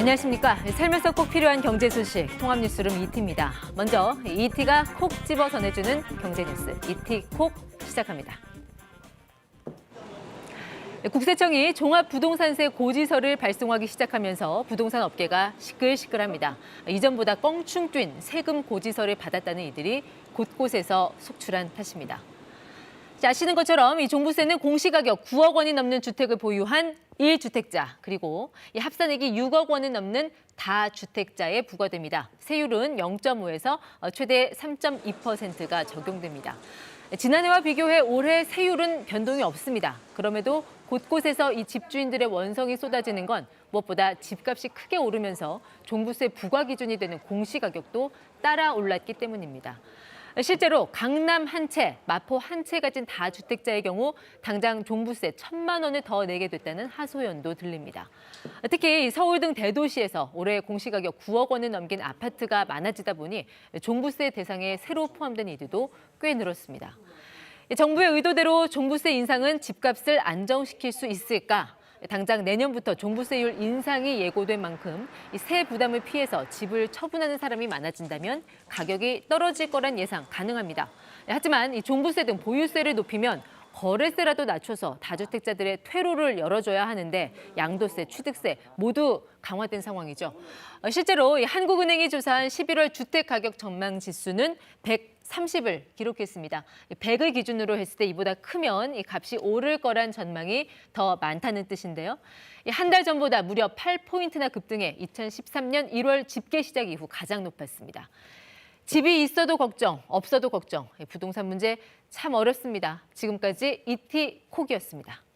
안녕하십니까. 살면서 꼭 필요한 경제 소식, 통합뉴스룸 이티입니다. 먼저 이티가 콕 집어 전해주는 경제 뉴스, 이티 콕 시작합니다. 국세청이 종합부동산세 고지서를 발송하기 시작하면서 부동산 업계가 시끌시끌합니다. 이전보다 껑충 뛴 세금 고지서를 받았다는 이들이 곳곳에서 속출한 탓입니다. 아시는 것처럼 이 종부세는 공시가격 9억 원이 넘는 주택을 보유한 1주택자, 그리고 이 합산액이 6억 원을 넘는 다주택자에 부과됩니다. 세율은 0.5에서 최대 3.2%가 적용됩니다. 지난해와 비교해 올해 세율은 변동이 없습니다. 그럼에도 곳곳에서 이 집주인들의 원성이 쏟아지는 건 무엇보다 집값이 크게 오르면서 종부세 부과 기준이 되는 공시가격도 따라 올랐기 때문입니다. 실제로 강남 한 채, 마포 한 채 가진 다주택자의 경우 당장 종부세 1,000만 원을 더 내게 됐다는 하소연도 들립니다. 특히 서울 등 대도시에서 올해 공시가격 9억 원을 넘긴 아파트가 많아지다 보니 종부세 대상에 새로 포함된 이들도 꽤 늘었습니다. 정부의 의도대로 종부세 인상은 집값을 안정시킬 수 있을까? 당장 내년부터 종부세율 인상이 예고된 만큼 이 세 부담을 피해서 집을 처분하는 사람이 많아진다면 가격이 떨어질 거란 예상 가능합니다. 하지만 이 종부세 등 보유세를 높이면 거래세라도 낮춰서 다주택자들의 퇴로를 열어줘야 하는데 양도세, 취득세 모두 강화된 상황이죠. 실제로 한국은행이 조사한 11월 주택가격 전망 지수는 130을 기록했습니다. 100을 기준으로 했을 때 이보다 크면 이 값이 오를 거란 전망이 더 많다는 뜻인데요. 한 달 전보다 무려 8포인트나 급등해 2013년 1월 집계 시작 이후 가장 높았습니다. 집이 있어도 걱정, 없어도 걱정. 부동산 문제 참 어렵습니다. 지금까지 이티 콕이었습니다.